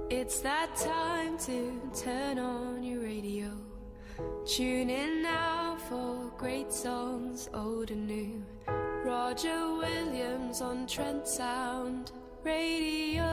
It's that time to turn on your radio. Tune in now for great songs, old and new. Roger Williams on Trent Sound Radio.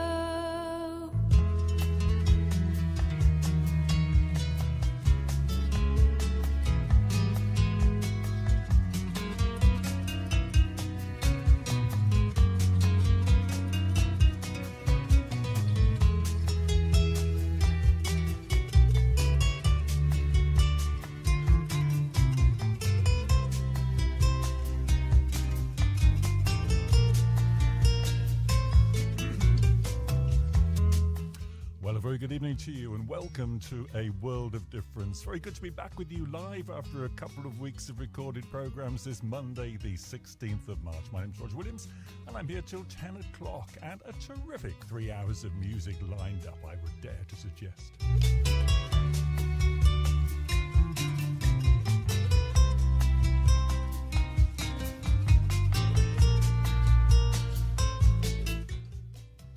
Very good evening to you and welcome to A World of Difference. Very good to be back with you live after a couple of weeks of recorded programs this Monday, the 16th of March. My name's Roger Williams and I'm here till 10 o'clock and a terrific 3 hours of music lined up, I would dare to suggest.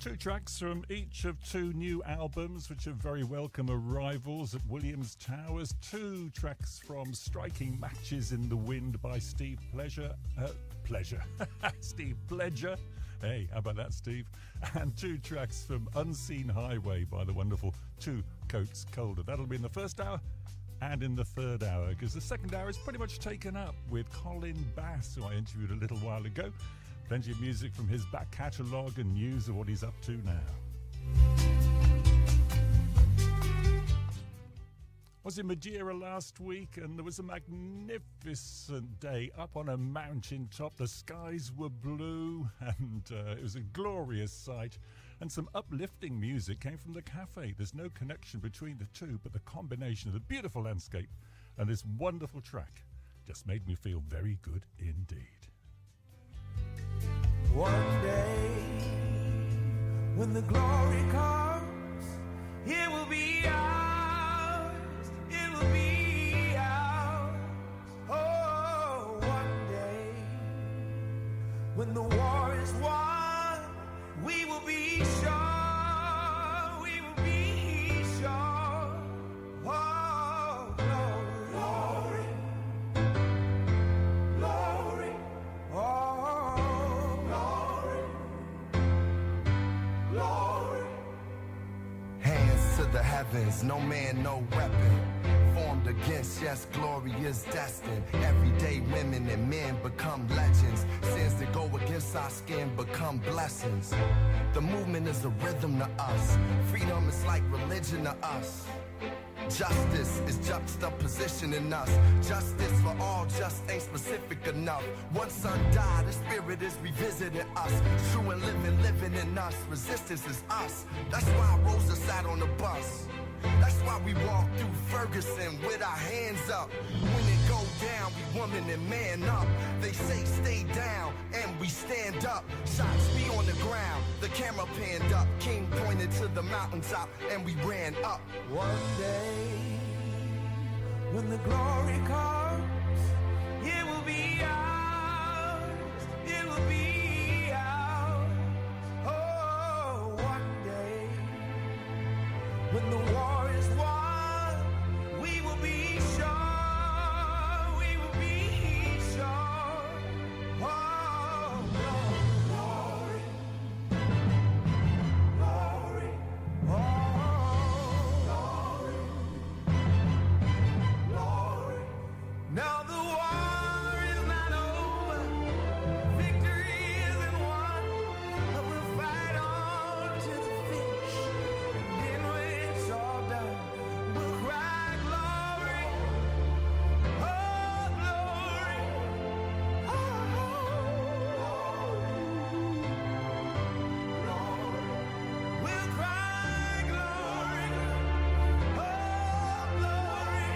Two tracks from each of two new albums, which are very welcome arrivals at Williams Towers. Two tracks from Striking Matches in the Wind by Steve Pledger. Steve Pledger. Hey, how about that, Steve? And two tracks from Unseen Highway by the wonderful Two Coats Colder. That'll be in the first hour and in the third hour, because the second hour is pretty much taken up with Colin Bass, who I interviewed a little while ago. Plenty of music from his back catalogue and news of what he's up to now. I was in Madeira last week and there was a magnificent day up on a mountain top. The skies were blue and it was a glorious sight. And some uplifting music came from the cafe. There's no connection between the two, but the combination of the beautiful landscape and this wonderful track just made me feel very good indeed. One day, when the glory comes, it will be ours, it will be ours. Oh, one day, when the war is won, we will be sure, we will be sure. Oh, glory, glory, glory, oh. Hands to the heavens, no man, no weapon formed against, yes, glory is destined. Everyday women and men become legends. Sins that go against our skin become blessings. The movement is a rhythm to us. Freedom is like religion to us. Justice is juxtaposition in us. Justice for all just ain't specific enough. One son died, the spirit is revisiting us. True and living in us. Resistance is us. That's why Rosa sat on the bus. That's why we walk through Ferguson with our hands up. When it go down, we woman and man up. They say stay down, and we stand up. Shots be on the ground, the camera panned up. King pointed to the mountaintop, and we ran up. One day, when the glory comes, it will be ours, it will be ours. Oh, one day, when the war is won, we will be sure, we will be sure. Oh, glory, glory, oh, glory, glory. Now the war is not over, victory isn't won, but we'll fight on to the finish. And when it's all done, we'll cry glory, oh glory, we'll cry glory, oh glory,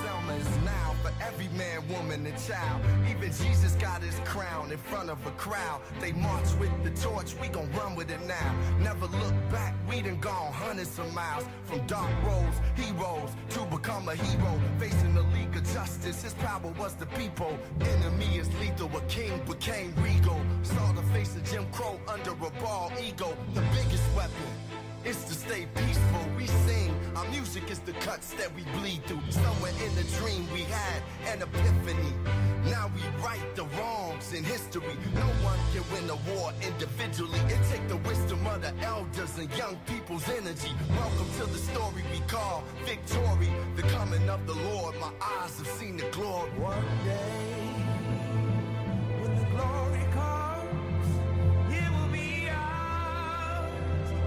Selma is now for every man, woman, and child. Even Jesus got his crown in front of a crowd. They march with the torch, we gon' run with it now. Never look back, we done gone hundreds of miles. From dark roads, heroes, to become a hero. Facing the League of Justice. resistance, his power was the people. Enemy is lethal, a king became regal. Saw the face of Jim Crow under a bald ego. The biggest weapon is to stay peaceful. We sing, our music is the cuts that we bleed through. Somewhere in the dream we had an epiphany. Now we right the wrongs in history. No one can win a war individually. It takes the wisdom of the elders and young people's energy. Welcome to the story we call victory. The coming of the Lord, my eyes have seen the glory. One day, when the glory comes, it will be ours.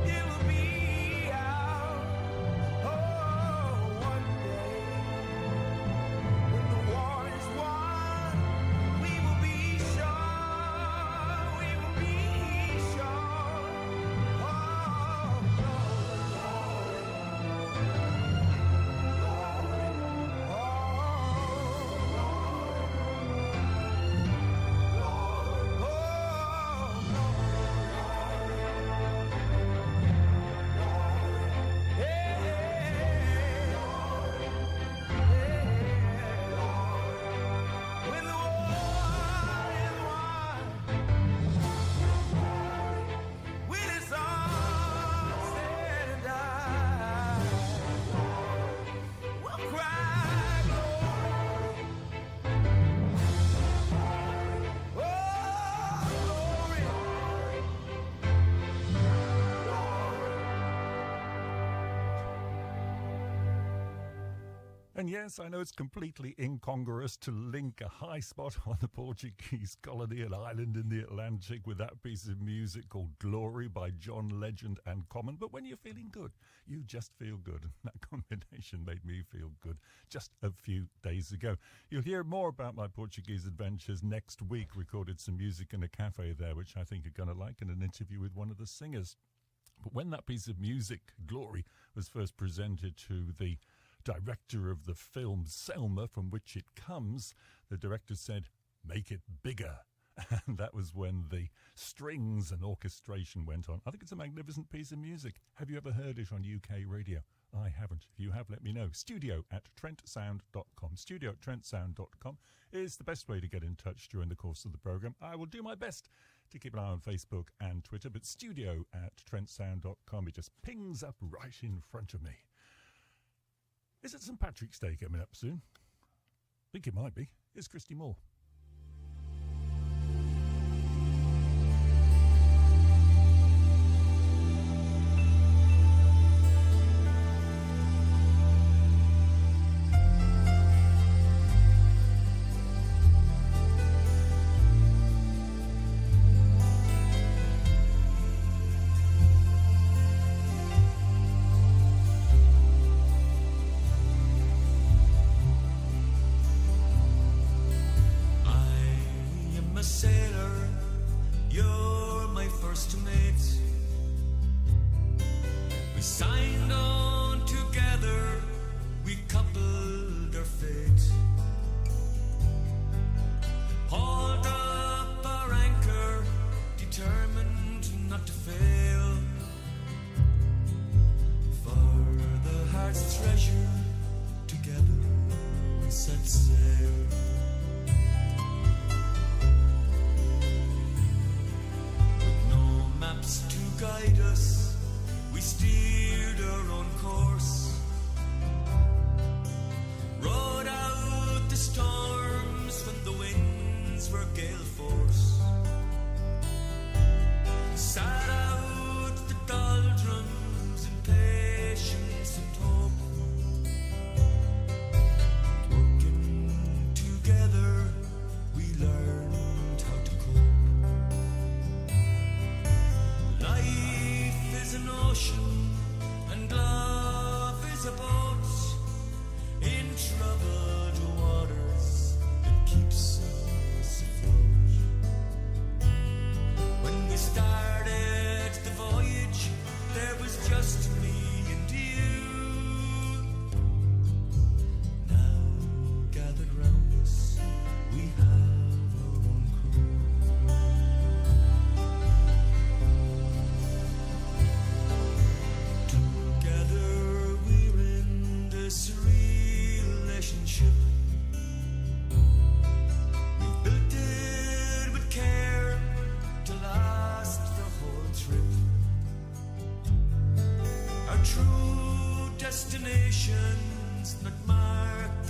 It will be ours. Oh, one day, when the war is won, we will be sure. We will be sure. Oh, when the war is won, when it's all said and done, we'll cry glory. Oh, glory. And yes, I know it's completely incongruous to link a high spot on the Portuguese colony and island in the Atlantic with that piece of music called Glory by John Legend and Common. But when you're feeling good, you just feel good. And that combination made me feel good just a few days ago. You'll hear more about my Portuguese adventures next week. Recorded some music in a cafe there, which I think you're going to like, and an interview with one of the singers. But when that piece of music, Glory, was first presented to the director of the film Selma, from which it comes, the director said, "Make it bigger." And that was when the strings and orchestration went on. I think it's a magnificent piece of music. Have you ever heard it on UK radio? I haven't. If you have, let me know. studio@trentsound.com. studio@trentsound.com is the best way to get in touch during the course of the programme. I will do my best to keep an eye on Facebook and Twitter, but studio@trentsound.com, it just pings up right in front of me. Is it St. Patrick's Day coming up soon? I think it might be. Here's Christy Moore.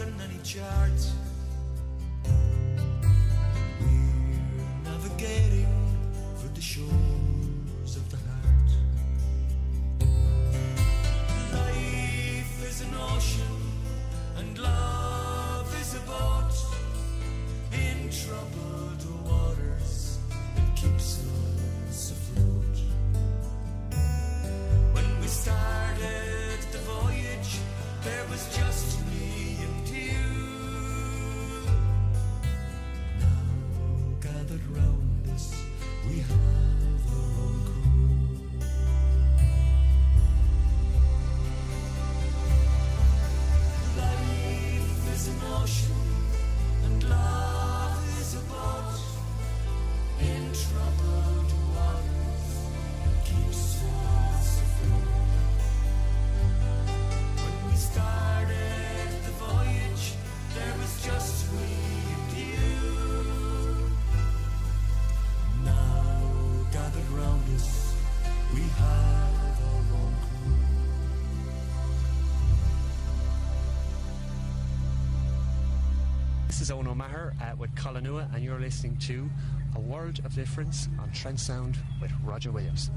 than any chart. We're navigating for the shores of the heart. Life is an ocean and love is a boat in troubled waters that keeps us afloat. When we started the voyage, there was just me and you. Now gathered round us, we have our own crew. Life is an ocean and love is a boat in troubled waters, keeps us afloat. When we started the voyage, there was just me and you. Now gathered round us, we have our own crew. This is Owen O'Maher with Collinua, and you're listening to A World of Difference on Trent Sound with Roger Williams.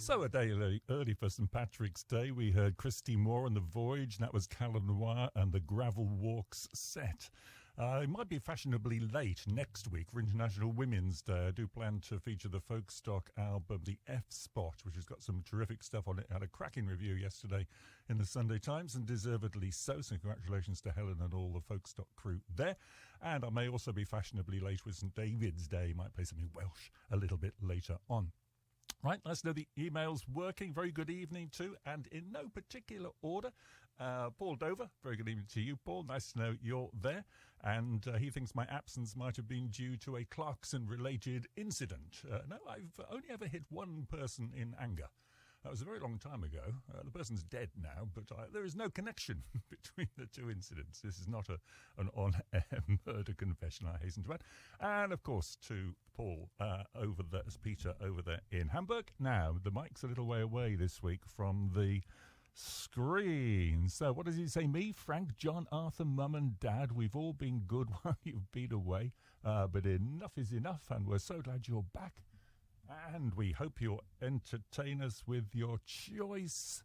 So a day early for St Patrick's Day, we heard Christy Moore and The Voyage, and that was Callum Noir and the Gravel Walks set. It might be fashionably late next week for International Women's Day. I do plan to feature the folk stock album, The F Spot, which has got some terrific stuff on it. Had a cracking review yesterday in the Sunday Times, and deservedly so. So congratulations to Helen and all the folk stock crew there. And I may also be fashionably late with St David's Day. Might play something Welsh a little bit later on. Right, let's know the email's working. Very good evening to, and in no particular order, Paul Dover. Very good evening to you, Paul. Nice to know you're there. And he thinks my absence might have been due to a Clarkson-related incident. No, I've only ever hit one person in anger. That was a very long time ago. The person's dead now, but there is no connection between the two incidents. This is not an on-air murder confession, I hasten to add. And, of course, to Paul over there, as Peter over there in Hamburg. Now, the mic's a little way away this week from the screen. So what does he say? Me, Frank, John, Arthur, Mum and Dad, we've all been good while you've been away. But enough is enough, and we're so glad you're back. And we hope you'll entertain us with your choice.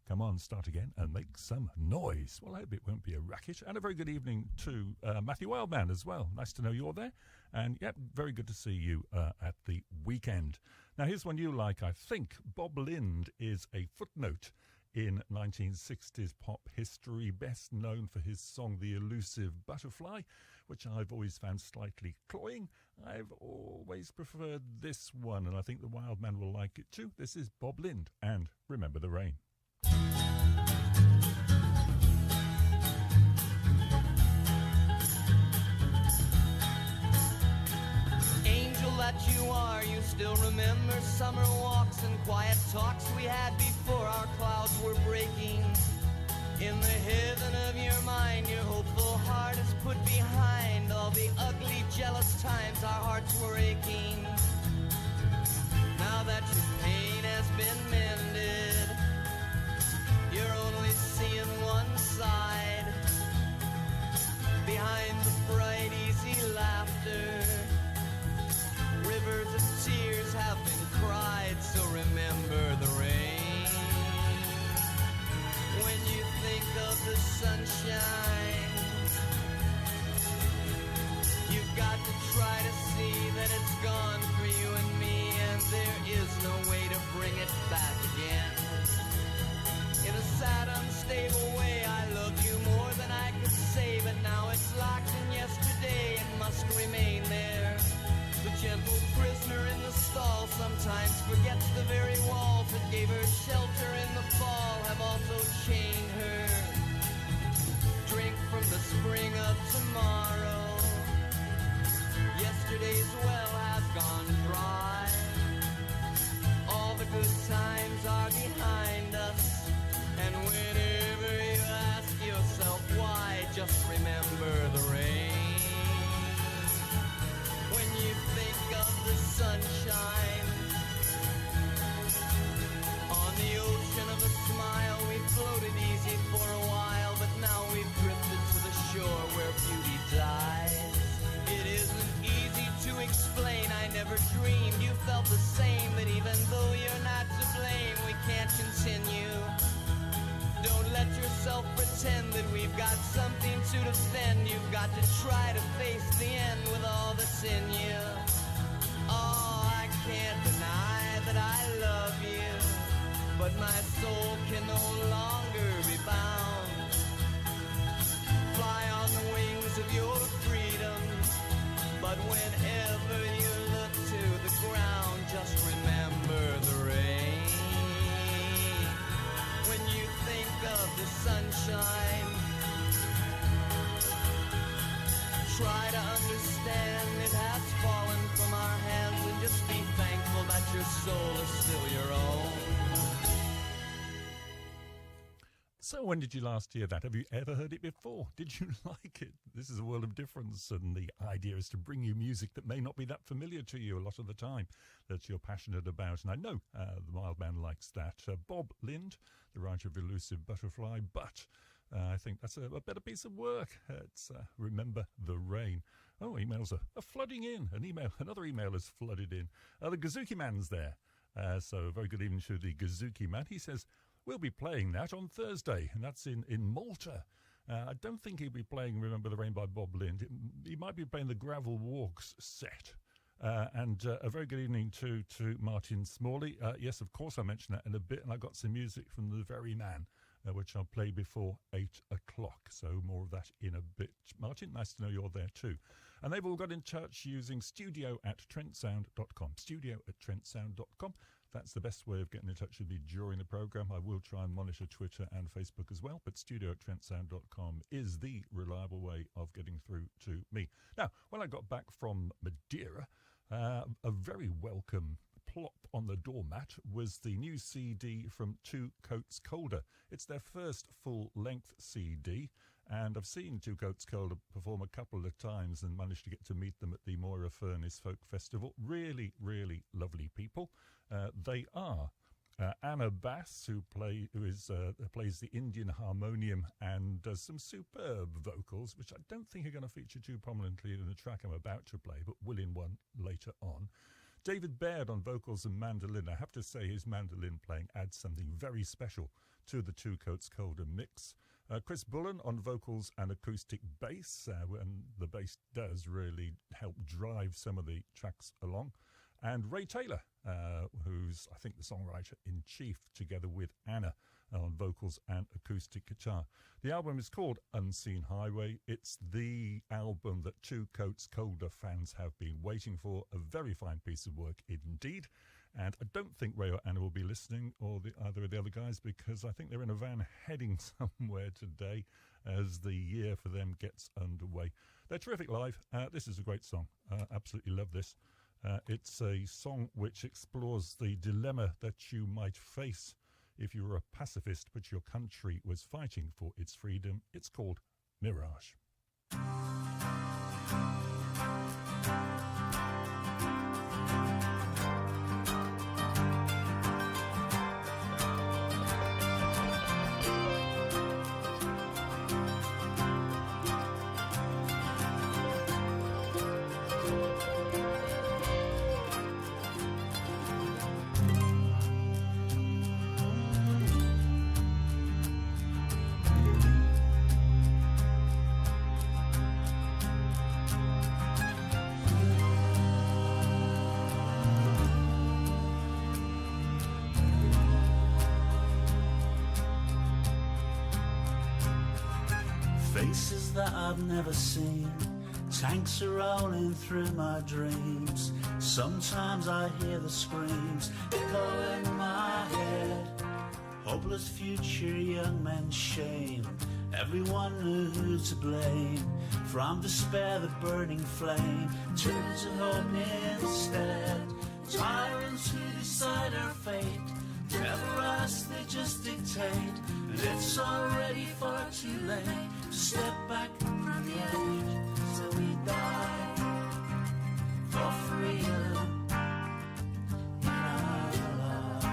Come on, start again and make some noise. Well, I hope it won't be a racket. And a very good evening to Matthew Wildman as well. Nice to know you're there. And, yep, very good to see you at the weekend. Now, here's one you like, I think. Bob Lind is a footnote in 1960s pop history, best known for his song The Elusive Butterfly, which I've always found slightly cloying. I've always preferred this one, and I think the Wild Man will like it too. This is Bob Lind, and Remember the Rain. Angel that you are, you still remember summer walks and quiet talks we had before our clouds were breaking. In the heaven of your mind, your hopeful heart is put behind all the ugly, jealous times our hearts were aching. Now that your pain has been mended, you're only seeing one side. Behind the bright, easy laughter, rivers of tears have been cried, so remember the rain. When you think of the sunshine, you've got to try to see that it's gone for you and me, and there is no way to bring it back again. In a sad, unstable way, I love you more than I could say, but now it's locked in yesterday and must remain there. The gentle prisoner in the stall sometimes forgets the very walls that gave her shelter in the fall have also chained her. Drink from the spring of tomorrow. Yesterday's well has gone dry. All the good times are behind us, and whenever you ask yourself why, just remember the rain. When you think of the sunshine, on the ocean of a smile, we floated easy for a while, but now we've drifted to the shore where beauty dies. It isn't easy to explain, I never dreamed you felt the same, but even though you're not to blame, we can't continue. Don't let yourself pretend that we've got something to defend. You've got to try to face the end with all that's in you. Oh, I can't deny that I love you, but my soul can no longer be bound. Fly on the wings of your freedom, but whenever you look to the ground, just remember the rain. When you think of the sunshine, try to understand it has fallen from our hands, and just be thankful that your soul is still your own. So when did you last hear that? Have you ever heard it before? Did you like it? This is a world of difference, and the idea is to bring you music that may not be that familiar to you a lot of the time, that you're passionate about. And I know the Wild Man likes that. Bob Lind, the writer of Elusive Butterfly, but I think that's a better piece of work. It's Remember the Rain. Oh, emails are flooding in. Another email has flooded in. The Gazuki Man's there. So very good evening to the Gazuki Man. He says, we'll be playing that on Thursday, and that's in Malta. I don't think he'll be playing Remember the Rain by Bob Lind. He might be playing the Gravel Walks set. And a very good evening to Martin Smalley. Yes, of course, I mentioned that in a bit, and I got some music from The Very Man, which I'll play before 8 o'clock. So more of that in a bit. Martin, nice to know you're there too. And they've all got in touch using studio@trentsound.com. Studio@trentsound.com. That's the best way of getting in touch with me during the programme. I will try and monitor Twitter and Facebook as well, but studio@trentsound.com is the reliable way of getting through to me. Now, when I got back from Madeira, a very welcome plop on the doormat was the new CD from Two Coats Colder. It's their first full-length CD, and I've seen Two Coats Colder perform a couple of times and managed to get to meet them at the Moira Furnace Folk Festival. Really, really lovely people. They are Anna Bass, who plays the Indian harmonium and does some superb vocals, which I don't think are going to feature too prominently in the track I'm about to play, but will in one later on. David Baird on vocals and mandolin. I have to say his mandolin playing adds something very special to the Two Coats Colder mix. Chris Bullen on vocals and acoustic bass, and the bass does really help drive some of the tracks along. And Ray Taylor, who's, I think, the songwriter-in-chief, together with Anna on vocals and acoustic guitar. The album is called Unseen Highway. It's the album that Two Coats Colder fans have been waiting for. A very fine piece of work indeed. And I don't think Ray or Anna will be listening, or either of the other guys, because I think they're in a van heading somewhere today as the year for them gets underway. They're terrific live. This is a great song. Absolutely love this. It's a song which explores the dilemma that you might face if you were a pacifist but your country was fighting for its freedom. It's called Mirage. Faces that I've never seen, tanks are rolling through my dreams. Sometimes I hear the screams echo in my head. Hopeless future, young men's shame. Everyone knew who to blame. From despair, the burning flame turns to hope instead. Tyrants who decide our fate never ask, they just dictate. And it's already far too late to step back from the edge. So we die for freedom in our lives.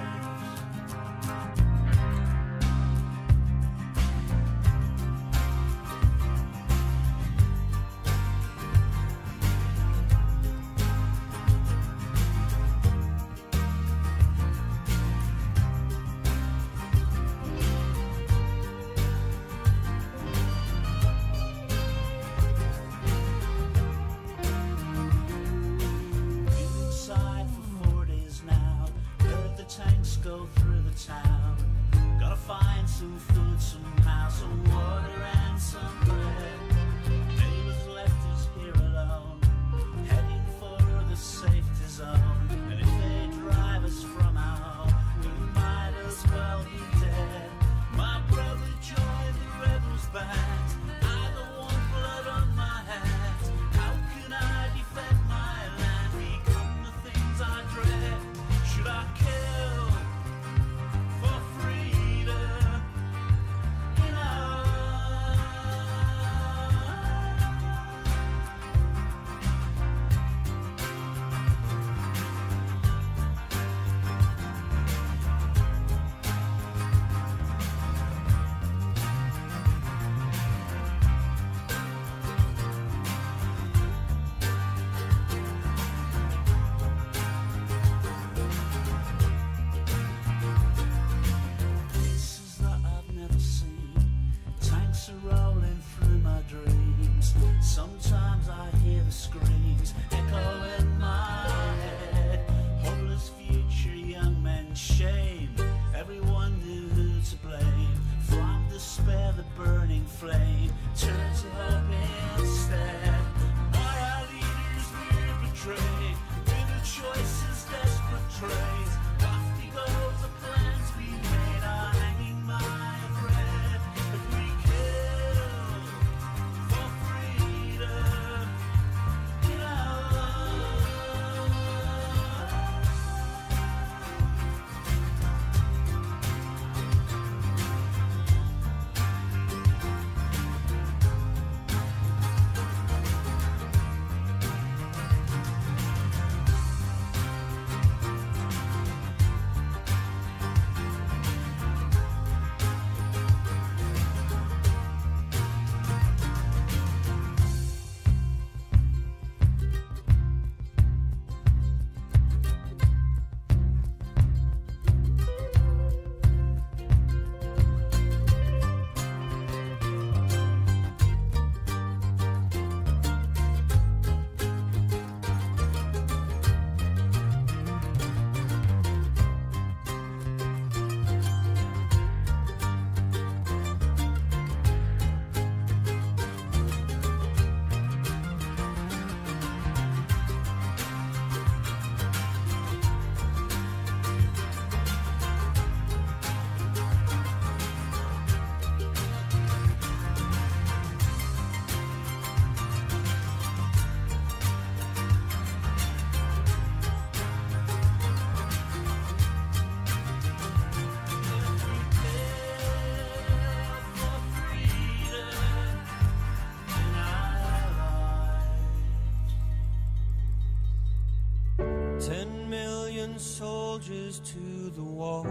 soldiers to the war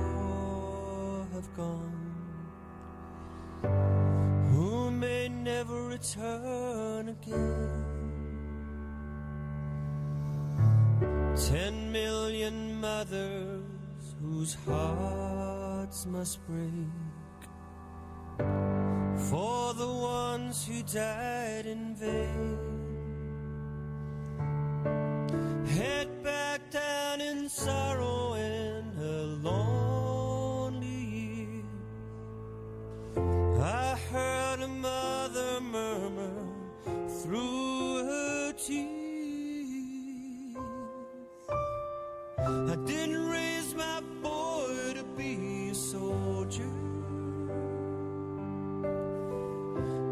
have gone, who may never return again. 10 million mothers whose hearts must break for the ones who died in vain. Head back down in sorrow in her lonely years. I heard a mother murmur through her tears, I didn't raise my boy to be a soldier,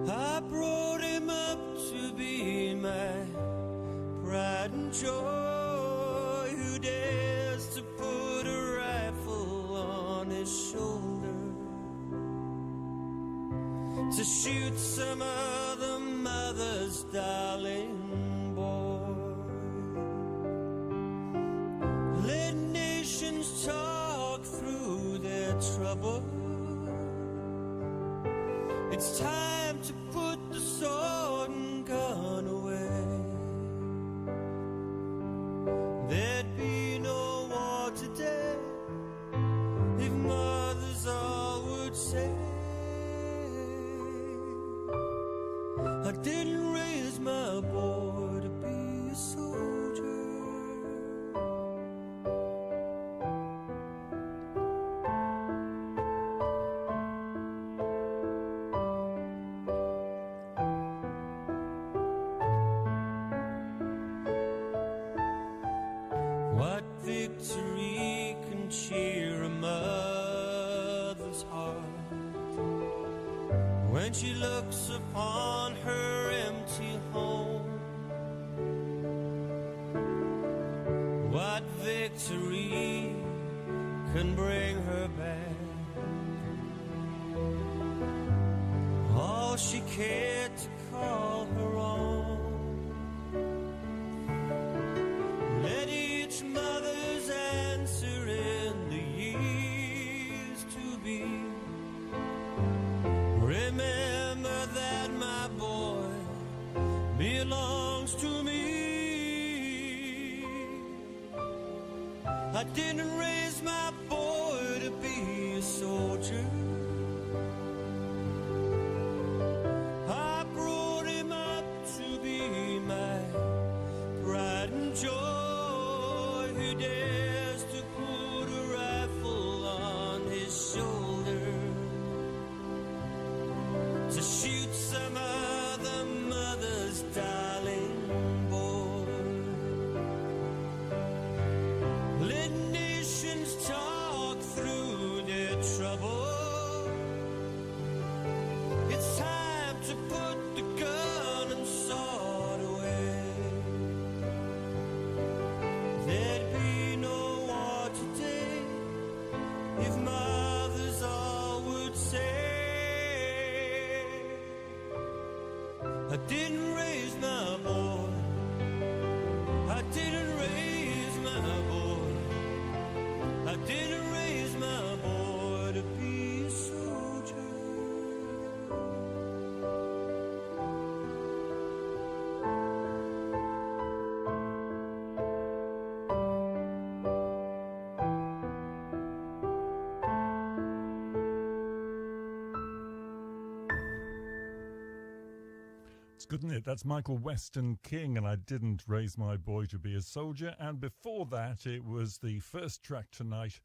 I brought him up to be my pride and joy, who dares to put a rifle on his shoulder to shoot some other mother's darling boy. Let nations talk through their trouble. It's time to put the sword and gun away. There'd be no war today if mothers all would say, I didn't raise my boy to be a soldier. What victory can cheer a mother's heart when she looks upon her empty home? What victory can bring her back all she cared to call her own? Let each mother's answer in the years to be, remember that my boy belongs to me. I didn't raise my boy to be a soldier, I brought him up to be my pride and joy, who dares to put a rifle on his shoulder to shoot some other mother's darling boy. Let nations talk through their trouble. It's time to put the gun and sword away. There'd be no war today if mothers all would say, I didn't raise my boy, I didn't raise my boy, I didn't raise my boy to be a soldier. It's good, isn't it? That's Michael Weston King, and I didn't raise my boy to be a soldier. And before that, it was the first track tonight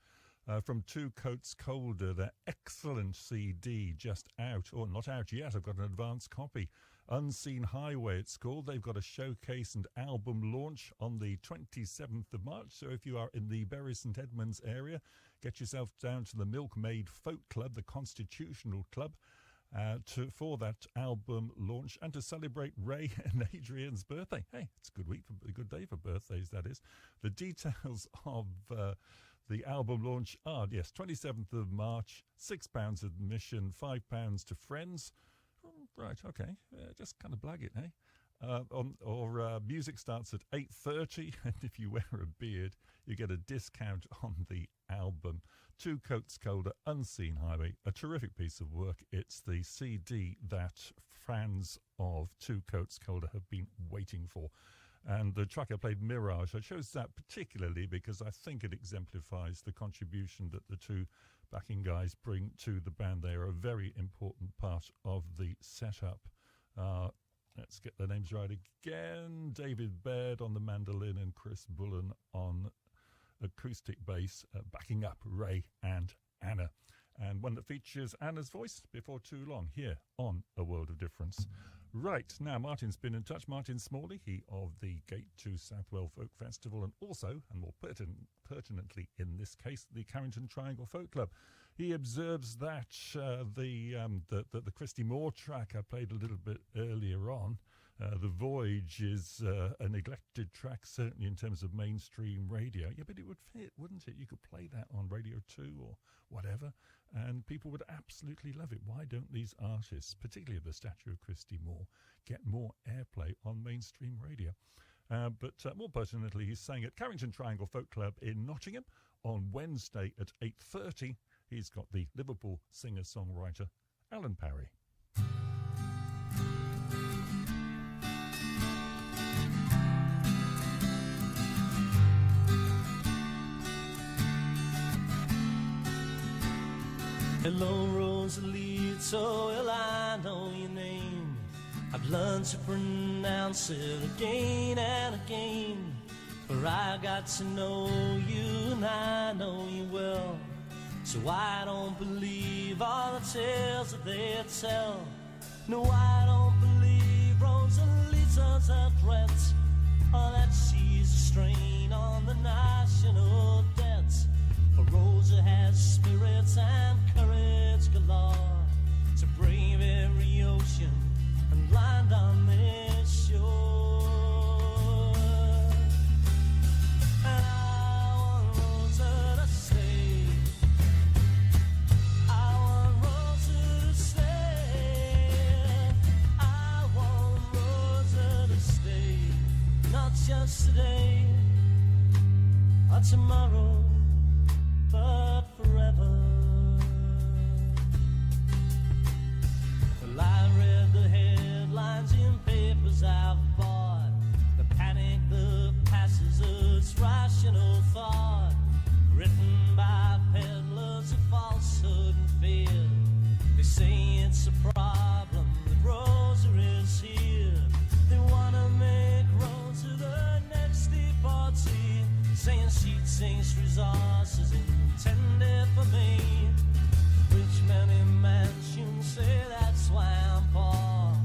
from Two Coats Colder, their excellent CD, just out, or not out yet. I've got an advance copy. Unseen Highway, it's called. They've got a showcase and album launch on the 27th of March. So if you are in the Bury St Edmunds area, get yourself down to the Milkmaid Folk Club, the Constitutional Club, for that album launch and to celebrate Ray and Adrian's birthday. Hey, it's a good week, a good day for birthdays, that is. The details of the album launch are, yes, 27th of March, £6 admission, £5 to friends. Right, okay, just kind of blag it, eh? music starts at 8:30, and if you wear a beard, you get a discount on the album. Two Coats Colder, Unseen Highway, a terrific piece of work. It's the CD that fans of Two Coats Colder have been waiting for. And the track I played, Mirage, I chose that particularly because I think it exemplifies the contribution that the two backing guys bring to the band. They are a very important part of the setup. Let's get their names right again. David Baird on the mandolin and Chris Bullen on acoustic bass, backing up Ray and Anna. And one that features Anna's voice before too long here on A World of Difference. Right, now Martin's been in touch. Martin Smalley, he of the Gate to Southwell Folk Festival, and also, and more pertinently in this case, the Carrington Triangle Folk Club. He observes that the Christy Moore track I played a little bit earlier on, The Voyage, is a neglected track, certainly in terms of mainstream radio. Yeah, but it would fit, wouldn't it? You could play that on Radio 2 or whatever, and people would absolutely love it. Why don't these artists, particularly the statue of Christy Moore, get more airplay on mainstream radio? But more pertinently, he's saying at Carrington Triangle Folk Club in Nottingham on Wednesday at 8:30. He's got the Liverpool singer-songwriter Alan Parry. Hello, Rosalie, so well I know your name. I've learned to pronounce it again and again. For I got to know you and I know you well. So I don't believe all the tales that they tell. No, I don't believe Rosalie's a threat, or that she's a strain on the national debt. For Rosa has spirits and courage galore to brave every ocean and land on this shore. And I want Rosa to stay. I want Rosa to stay. I want Rosa to stay. Not just today or tomorrow, but forever. Well, I read the headlines in papers I've bought, the panic that passes us rational thought, written by peddlers of falsehood and fear. They say it's a problem that Rosa is here. They wanna make Rosa the next deportee, saying she takes resources intended for me. Rich men in mansions say that's why I'm poor,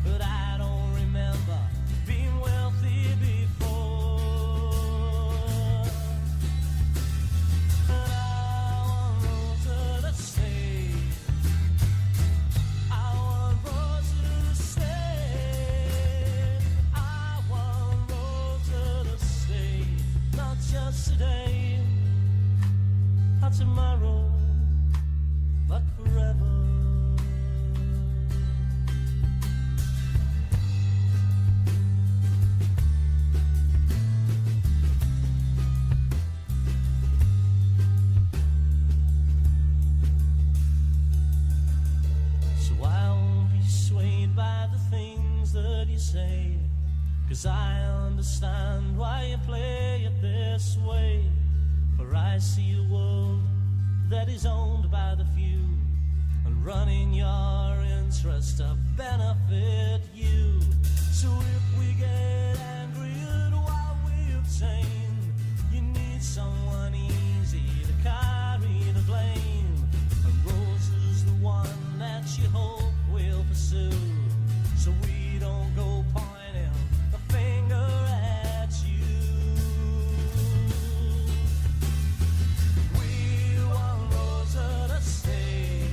but I don't remember being wealthy before. And I want Rosa to stay. I want Rosa to stay. I want Rosa to stay. Not just today or tomorrow, but forever. So I won't be swayed by the things that you say, 'cause I understand why you play it this way. For I see a world that is owned by the few, and running your interest to benefit you. So if we get angry at what we obtain, you need someone easy to carry the blame. And Rosa's the one that you hope will pursue, so we don't go pointing the finger at you. We want Rosa to stay.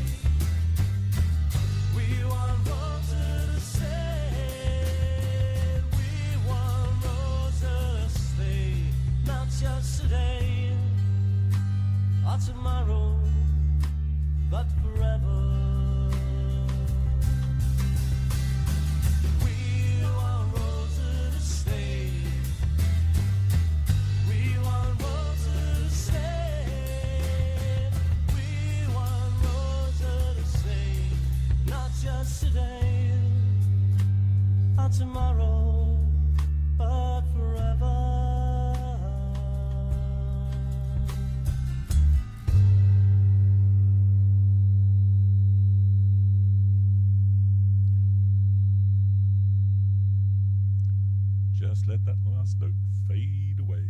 We want Rosa to stay. We just today, not tomorrow, but forever. Just let that last note fade away.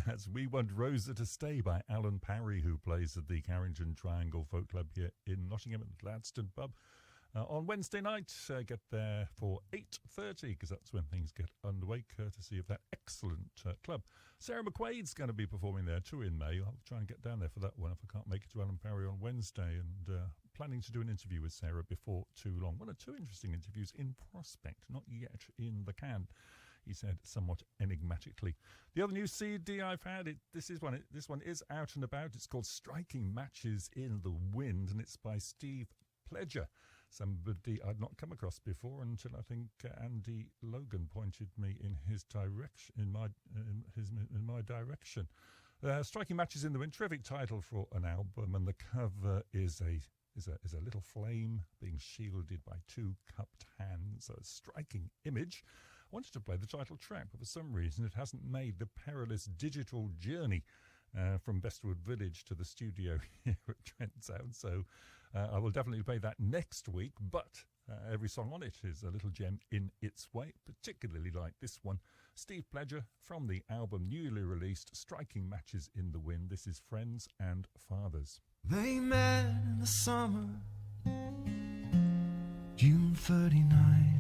As We Want Rosa to Stay by Alan Parry, who plays at the Carrington Triangle Folk Club here in Nottingham at the Gladstone Pub. On Wednesday night, get there for 8:30 because that's when things get underway, courtesy of that excellent club. Sarah McQuaid's going to be performing there too in May. I'll try and get down there for that one if I can't make it to Alan Parry on Wednesday, and planning to do an interview with Sarah before too long. One or two interesting interviews in prospect, not yet in the can, he said somewhat enigmatically. The other new CD I've had, this one is out and about. It's called Striking Matches in the Wind, and it's by Steve Pledger, somebody I'd not come across before until I think Andy Logan pointed me in his direction, in my direction. Striking Matches in the Wind, terrific title for an album, and the cover is a little flame being shielded by two cupped hands. A striking image. I wanted to play the title track, but for some reason it hasn't made the perilous digital journey from Bestwood Village to the studio here at Trent Sound. So I will definitely play that next week, but every song on it is a little gem in its way, particularly like this one. Steve Pledger from the album newly released Striking Matches in the Wind. This is Friends and Fathers. They met in the summer, June 39,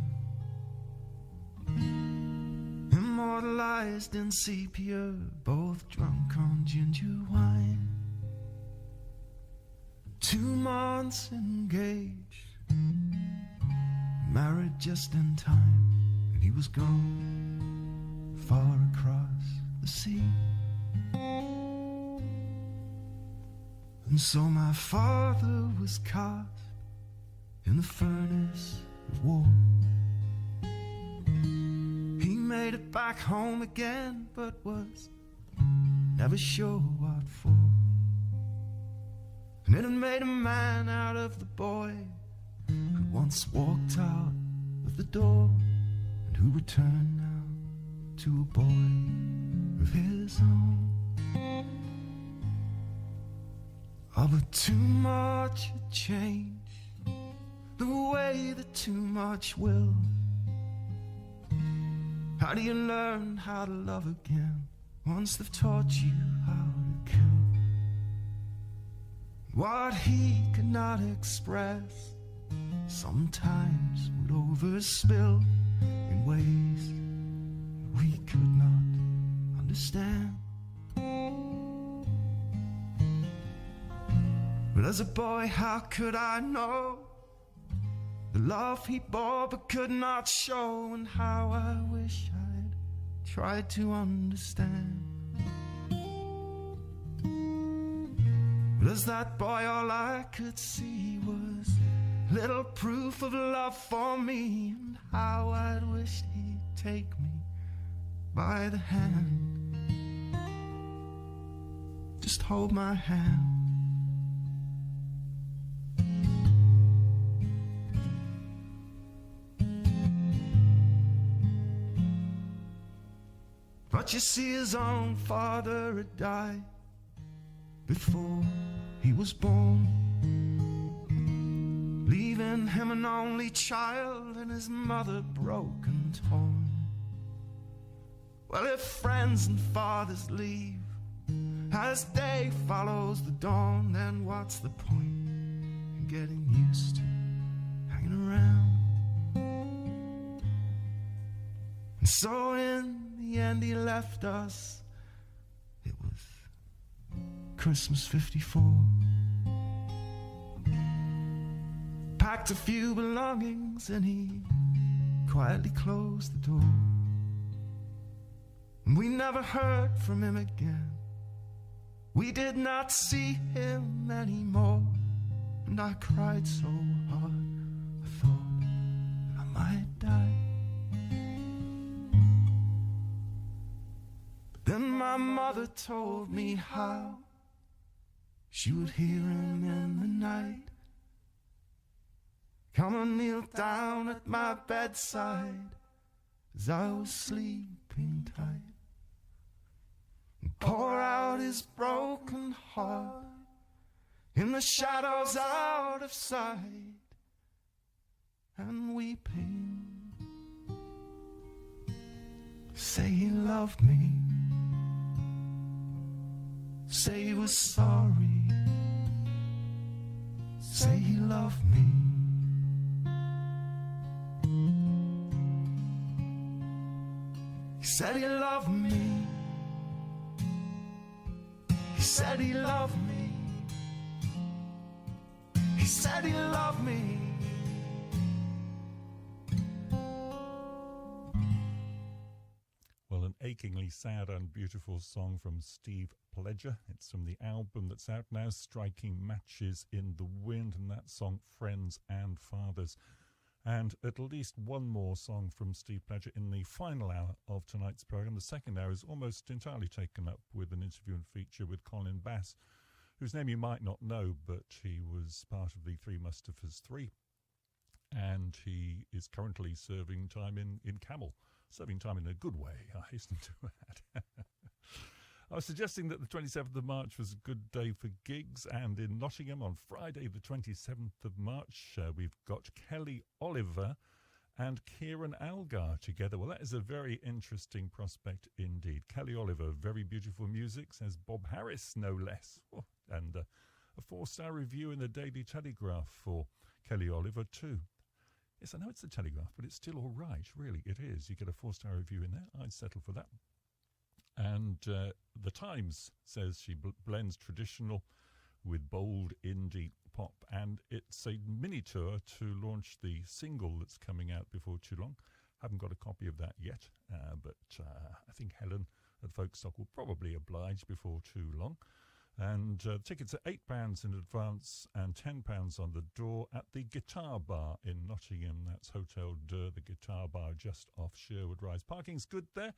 immortalized in sepia, both drunk on ginger wine. 2 months engaged, married just in time, and he was gone far across the sea. And so my father was cast in the furnace of war. He made it back home again, but was never sure what for. And it had made a man out of the boy who once walked out of the door, and who returned now to a boy of his own. Oh, but too much had changed, the way that too much will. How do you learn how to love again once they've taught you how to kill? What he could not express sometimes would overspill in ways we could not understand. But as a boy, how could I know the love he bore but could not show, and how I wish I'd tried to understand. But as that boy, all I could see was little proof of love for me, and how I'd wished he'd take me by the hand, just hold my hand. But you see, his own father had died before he was born, leaving him an only child and his mother broke and torn. Well, if friends and fathers leave as day follows the dawn, then what's the point in getting used to hanging around? And so in the end he left us. It was Christmas 54. Packed a few belongings and he quietly closed the door. And we never heard from him again. We did not see him anymore. And I cried so hard I thought I might die. Then my mother told me how she would hear him in the night, come and kneel down at my bedside as I was sleeping tight, and pour out his broken heart in the shadows out of sight, and weeping say he loved me, say he was sorry, say he loved me. He said he loved me, he said he loved me, he said he loved me. Well, an achingly sad and beautiful song from Steve Pledger. It's from the album that's out now, Striking Matches in the Wind, and that song, Friends and Fathers. And at least one more song from Steve Pledger in the final hour of tonight's programme. The second hour is almost entirely taken up with an interview and feature with Colin Bass, whose name you might not know, but he was part of the Three Musketeers 3, and he is currently serving time in Camel. Serving time in a good way, I hasten to add. I was suggesting that the 27th of March was a good day for gigs, and in Nottingham on Friday the 27th of March we've got Kelly Oliver and Kieran Algar together. Well, that is a very interesting prospect indeed. Kelly Oliver, very beautiful music, says Bob Harris, no less. Oh, and a 4-star review in the Daily Telegraph for Kelly Oliver too. Yes, I know it's the Telegraph, but it's still all right, really, it is. You get a 4-star review in there. I'd settle for that. And The Times says she blends traditional with bold indie pop, and it's a mini tour to launch the single that's coming out before too long. Haven't got a copy of that yet, but I think Helen at Folkestock will probably oblige before too long. And tickets are £8 in advance and £10 on the door at the Guitar Bar in Nottingham. That's Hotel de the Guitar Bar just off Sherwood Rise. Parking's good there.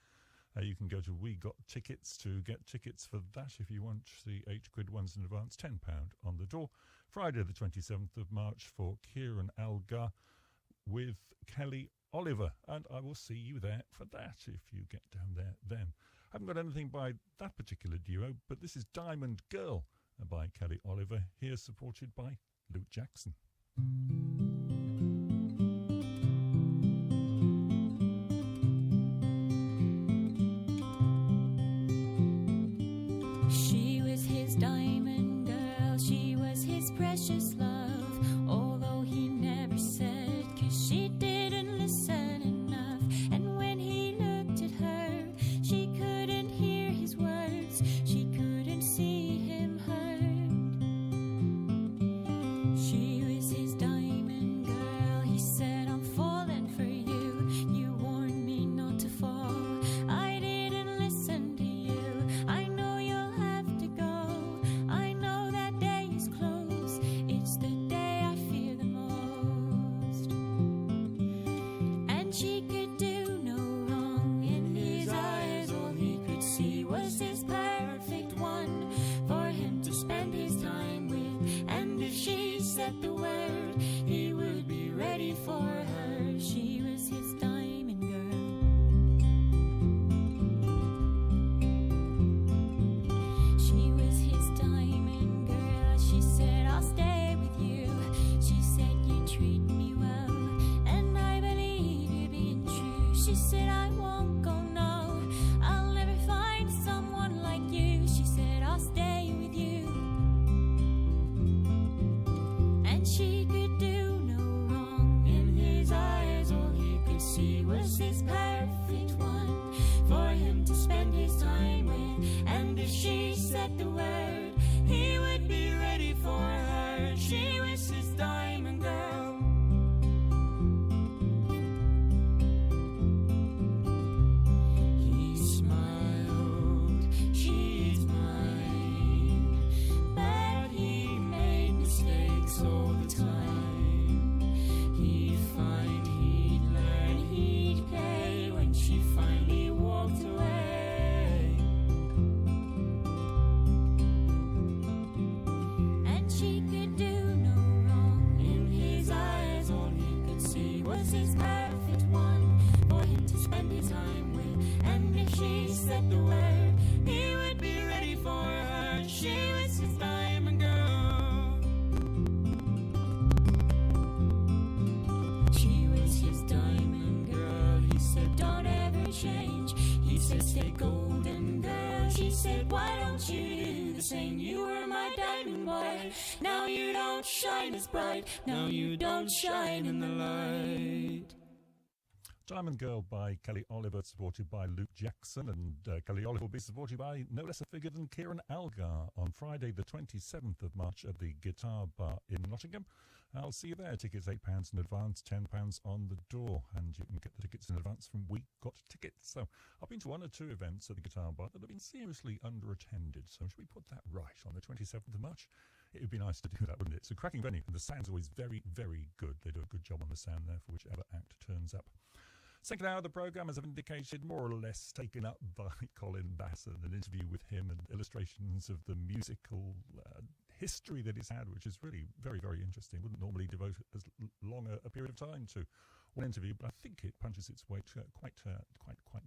You can go to We Got Tickets to get tickets for that if you want the £8 ones in advance, £10 on the door. Friday the 27th of March for Kieran Algar with Kelly Oliver, and I will see you there for that if you get down there then. I haven't got anything by that particular duo, but this is Diamond Girl by Kelly Oliver, here supported by Luke Jackson. She was his diamond girl, she was his precious love, although he never said, 'cause she didn't listen enough. And when he looked at her, she couldn't hear his words, she couldn't see him hurt. She was his diamond girl, he said, I'm falling for you, you warned me not to fall, I didn't listen to you, I know you'll have to go, I know that day is close, it's the day I fear the most. And she could do no wrong, in his eyes all he could see was this perfect one for him to spend his time with, and if she said the word, he would be ready for her. She was his diamond girl. She was his diamond girl, she said, I'll stay with you, she said, you treat me well, and I believe you've been was his perfect one for him to spend his time with. And if she said the word, he would be ready for her. She was his diamond girl. She was his diamond girl. He said, don't ever change. He said, stay golden girl. She said, why don't you do the same? You were my diamond boy. Now you don't shine as bright. Now you don't shine in the light. Diamond Girl by Kelly Oliver, supported by Luke Jackson, and Kelly Oliver will be supported by no less a figure than Kieran Algar on Friday the 27th of March at the Guitar Bar in Nottingham. I'll see you there. Tickets £8 in advance, £10 on the door, and you can get the tickets in advance from We Got Tickets. So I've been to one or two events at the Guitar Bar that have been seriously underattended, so should we put that right on the 27th of March? It would be nice to do that, wouldn't it? It's a cracking venue, and the sound's always very, very good. They do a good job on the sound there for whichever act turns up. Second hour of the programme, as I've indicated, more or less taken up by Colin Bass, and an interview with him and illustrations of the musical history that it's had, which is really very, very interesting. Wouldn't normally devote as long a period of time to one interview, but I think it punches its weight quite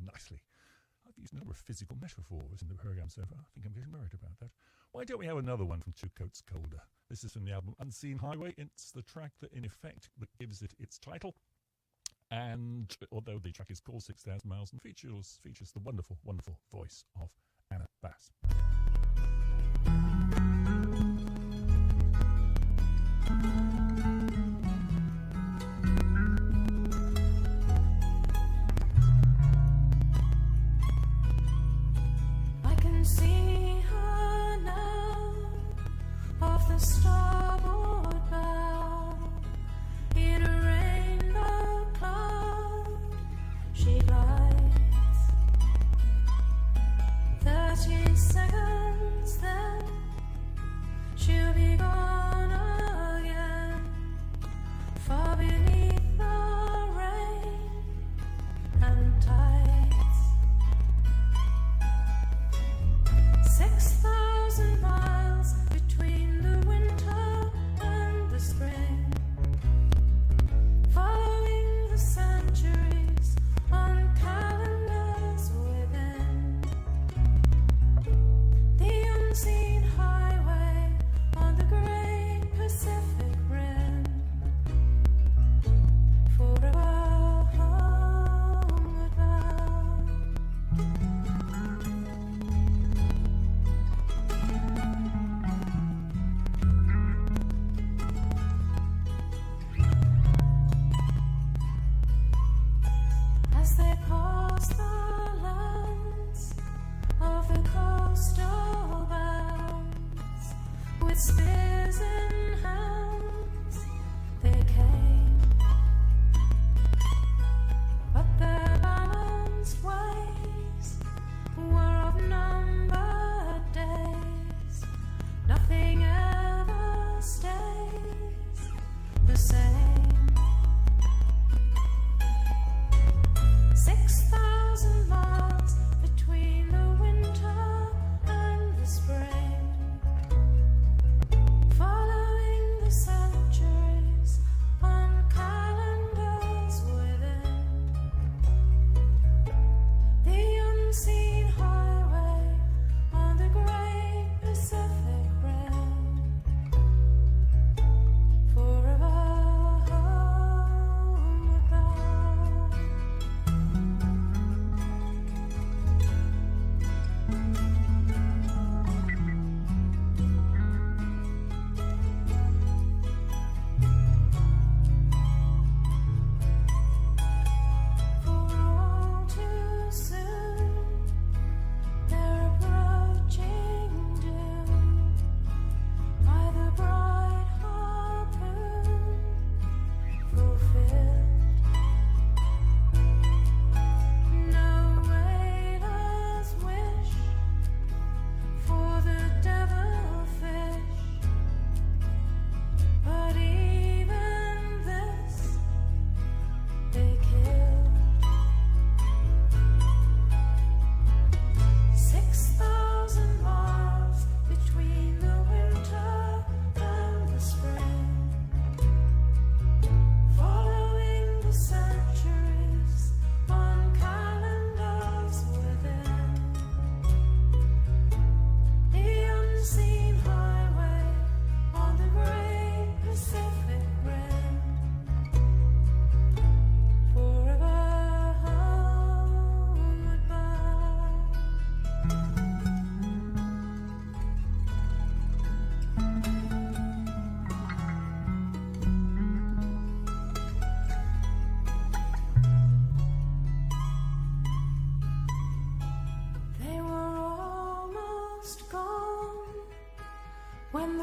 nicely. I've used a number of physical metaphors in the programme so far. I think I'm getting worried about that. Why don't we have another one from Two Coats Colder? This is from the album Unseen Highway. It's the track that, in effect, that gives it its title. And although the track is called 6,000 Miles and features the wonderful, wonderful voice of Anna Bass. I can see her now off the starboard bow in a rainbow cloud. She glides 30 seconds, then she'll be gone again, far beneath the rain and tides. 6,000 miles between the winter and the spring, following the centuries on calendars within. The unseen highway on the great Pacific Rim, forever homeward bound. As they pass the lands of the coastal bounds, with spears in hands, they came, but their balanced ways were of numbered days. Nothing ever stays the same. 6,000 miles between the winter and the spring, follow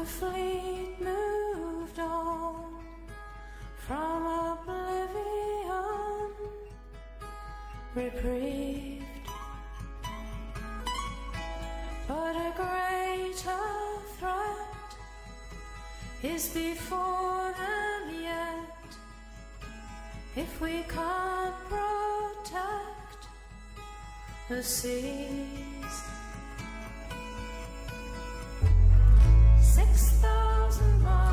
the fleet moved on from oblivion, reprieved, but a greater threat is before them yet. If we can't protect the seas, 6,000 miles